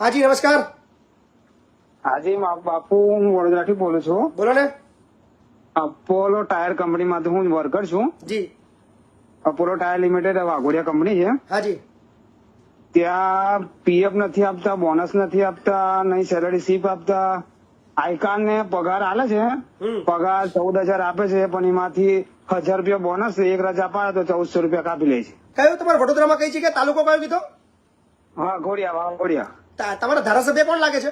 हाँ जी नमस्कार। हाँ जी बापू હું વડોદરાથી બોલું છું। बोलो ने। અપોલો ટાયર કંપનીમાંથી હું વર્કર છું। जी। Apollo Tyre Limited Waghodia company છે। हाँ जी। ત્યાં પીએફ નથી આપતા, બોનસ નથી આપતા, નહીં સેલરી સ્લીપ આપતા। આઈકાન ને પગાર આલે છે, પગાર 14,000 આપે છે, પણ એમાંથી 1,000 રૂપિયા બોનસ, એક રજા પાડે તો 1,400 રૂપિયા કાપી લે છે। કયો તમારા વડોદરામાં કઈ જગ્યાએ તાલુકો કયો કીધો? વાઘોડિયા વાઘોડિયા। તમારા ધારાસભ્ય કોણ લાગે છે?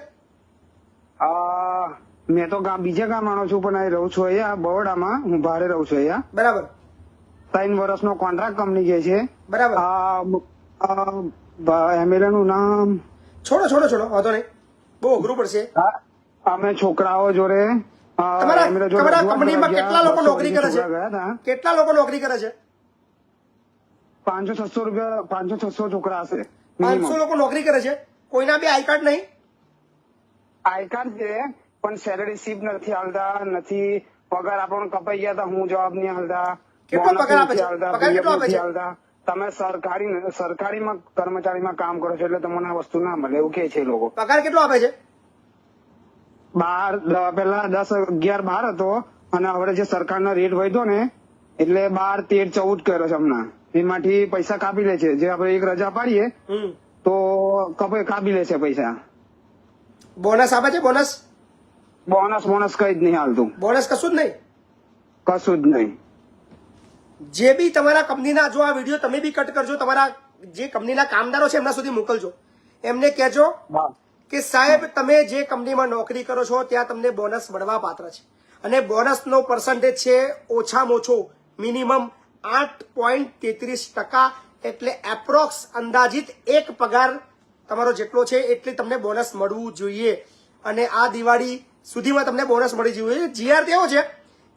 મેં તો બીજા ગામનો છું, પણ અહીં રહું છું અહીંયા બરોડામાં। હું ભાડે રહું છું અહીંયા। બરાબર। 3 વર્ષનો કોન્ટ્રાક્ટ કંપની જે છે। બરાબર। એમએલએ નું નામ છોડો છોડો છોડો, વાંધો નહીં, બહુ અઘરું પડશે। અમે છોકરાઓ જોડે તમારા કંપનીમાં કેટલા લોકો નોકરી કરે છે? કેટલા લોકો નોકરી કરે છે? 500-600 રૂપિયા, 500-600 છોકરા હશે। 500 લોકો નોકરી કરે છે, કોઈના બી આઈ કાર્ડ નહીં? આઈ કાર્ડ છે, પણ સેલરી સ્લીપ નથી હાલતા, નથી પગાર આપણને કપાઈ ગયા હતા, હું જવાબ નહીં હાલતા। કેટલો પગાર આપે છે? પગાર કેટલો આપે છે? તમે સરકારીમાં કર્મચારીમાં કામ કરો છો એટલે તમને આ વસ્તુ ના મળે એવું કે છે લોકો। પગાર કેટલો આપે છે? 12 પેલા 10-11-12 હતો, અને હવે જે સરકારનો રેટ વધ્યો ને એટલે 12-13-14 કર્યો છે હમણાં। એમાંથી પૈસા કાપી લે છે, જે આપણે એક રજા પાડીએ તો કાપી લે છે પૈસા। બોનસ આપે છે? બોનસ બોનસ કઈ જ નહીં હાલતું, બોનસ કશું જ નહીં, કશું જ નહીં। જે બી તમારા કંપનીના, જો આ વિડીયો તમે બી કટ કરજો, તમારા જે કંપનીના કામદારો છે એમના સુધી મોકલજો, એમને કહેજો કે સાહેબ તમે જે કંપનીમાં નોકરી કરો છો ત્યાં તમને બોનસ મળવા પાત્ર છે, અને બોનસનો પર્સન્ટેજ છે ઓછામાં ઓછો મિનિમમ 8.33%, એટલે એપ્રોક્સ અંદાજિત એક પગાર તમારો જેટલો છે એટલી તમને બોનસ મળવું જોઈએ, અને આ દિવાળી સુધીમાં તમને બોનસ મળી જવું જોઈએ। જીઆર તેવો છે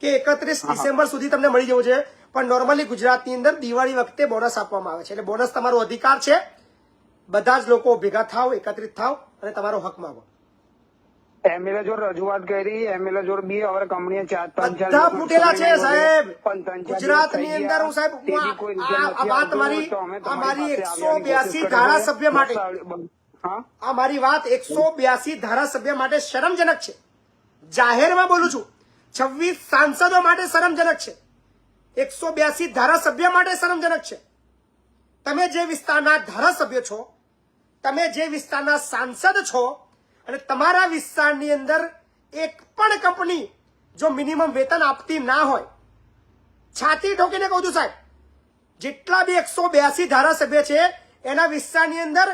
કે 31 ડિસેમ્બર સુધી તમને મળી જવું છે, પણ નોર્મલી ગુજરાતની અંદર દિવાળી વખતે બોનસ આપવામાં આવે છે, એટલે બોનસ તમારો અધિકાર છે। બધા જ લોકો ભેગા થાવ, એકત્રિત થાવ અને તમારો હક માંગો। એમએલએ જોડે રજૂઆત કરી, એમએલએ જોડે બી હવે કંપનીએ 4-5 બધા ફૂટેલા છે સાહેબ ગુજરાતની અંદર। હું સાહેબ આ વાત મારી 182 ધારાસભ્ય માટે, આ મારી વાત 182 ધારાસભ્ય માટે શરમજનક છે, જાહેરમાં બોલું છું। 26 સાંસદો માટે શરમજનક છે, 182 ધારાસભ્ય માટે શરમજનક છે। તમે જે વિસ્તારના ધારાસભ્ય છો, તમે જે વિસ્તારના સાંસદ છો, અને તમારા વિસ્તારની અંદર એક પણ કંપની જો મિનિમમ વેતન આપતી ના હોય, છાતી ઠોકીને કહું છું સાહેબ, જેટલા બી 182 ધારાસભ્ય છે એના વિસ્તારની અંદર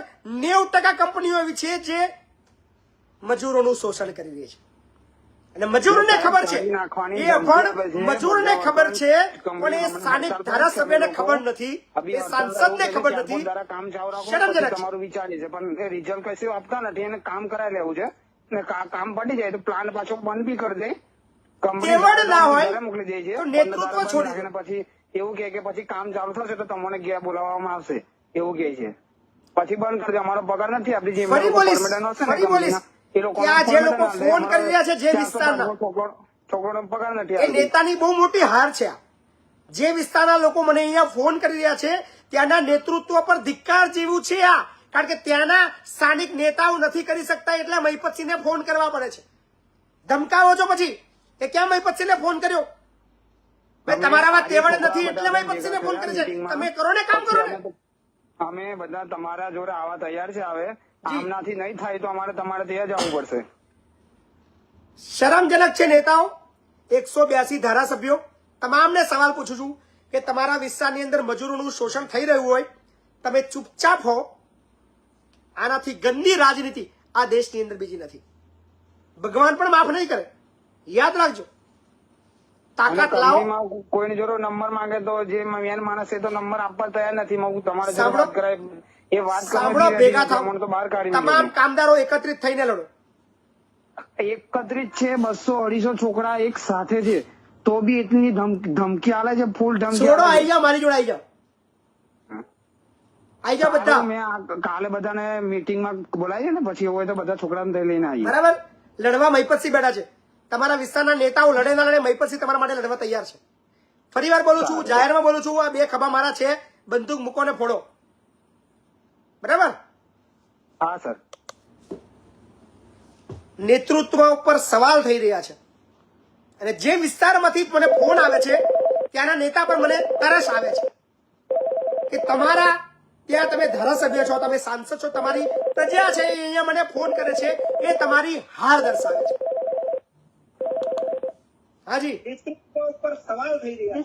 90% કંપનીઓ એવી છે જે મજૂરોનું શોષણ કરી રહી છે, અને મજૂરને ખબર છે, એ અભણ મજૂરને ખબર છે, પણ એ સ્થાનિક ધારાસભ્યને ખબર નથી, એ સાંસદને ખબર નથી। શરમજનક તમારું વિચારી છે, પણ રિઝલ્ટ કશું આપતા નથી, એને કામ કરાવી લેવું છે, ને કામ પડી જાય તો પ્લાન્ટ પાછો બંધ બી કરી દે, તેવડ ના હોય મોકલી દે છે, તો નેતૃત્વ છોડી દે, પછી એવું કે પછી કામ ચાલુ થશે તો તમને ગયા બોલાવવામાં આવશે એવું કે છે, પછી બંધ કરી દે, અમારો પગાર નથી આપડી જે ફરી બોલીશ કે આ જે લોકો ફોન કરી રહ્યા છે જે વિસ્તારના, છોકરો પગાર નથી, એ નેતાની બહુ મોટી હાર છે। જે વિસ્તારના લોકો મને અહીંયા ફોન કરી રહ્યા છે ત્યાંના નેતૃત્વ પર ધિક્કાર જેવું છે આ, કારણ કે ત્યાંના સ્થાનિક નેતાઓ નથી કરી શકતા એટલે મહિપતસિંહને ફોન કરવા પડે છે। ધમકાવો છો પછી કે ક્યાં મહિપતસિંહને ફોન કર્યો? તમારામાં તેવડ નથી એટલે મહિપતસિંહને ફોન કરે છે, તમે કરો ને, કામ કરો ને। અમે બધા તમારા જોડે આવા તૈયાર છે, હવે આમનાથી નહીં થાય તો અમારે તમારે ત્યાં જવું પડશે। શરમજનક છે નેતાઓ, 182 ધારાસભ્યો, તમામને સવાલ પૂછું છું કે તમારા વિસ્તારની અંદર મજૂરોનું શોષણ થઈ રહ્યું હોય, તમે ચૂપચાપ હો। આનાથી ગંદી રાજનીતિ આ દેશની અંદર બીજી નથી, ભગવાન પણ માફ નહીં કરે, યાદ રાખજો। તાકાત લાવો। કોઈની જોડે નંબર માંગે તો જે મેન માણસ છે તો નંબર આપવા તૈયાર નથી, હું તમારા જોડે વાત કરાય એ વાત સાંભળો, ભેગા થાવ, તો બહાર કાઢી તમામ કામદારો એકત્રિત થઈને લડો। 31 છે, 200-250 છોકરા એક સાથે છે તો બી એટલી ધમકી આલે છે, ફૂલ ધમકી। છોડો, આવી જાઓ, મારી જોડે આવી જાઓ, આવી જાઓ બધા। મેં કાલે બધાને મીટિંગમાં બોલાવીએ ને, પછી એવું હોય તો બધા છોકરાને લઈને આવીએ, બરાબર? લડવા મહિપતસિંહ બેઠા છે, તમારા વિસ્તારના નેતાઓ લડે ના લડે, મહિપતસિંહ તમારા માટે લડવા તૈયાર છે। ફરી વાર બોલું છું, જાહેરમાં બોલું છું, આ 2 ખભા મારા છે, બંદૂક મૂકો ને ફોડો, બરાબર? હા સર। નેતૃત્વ ઉપર સવાલ થઈ રહ્યા છે અને જે વિસ્તારમાંથી મને ફોન આવે છે ત્યાંના નેતા પર મને તરસ આવે છે કે તમારા ત્યાં તમે ધારાસભ્ય છો, તમે સાંસદ છો, તમારી પ્રજા છે એ અહીંયા મને ફોન કરે છે એ તમારી હાર દર્શાવે છે. હાજી, નેતૃત્વ ઉપર સવાલ થઈ રહ્યા છે.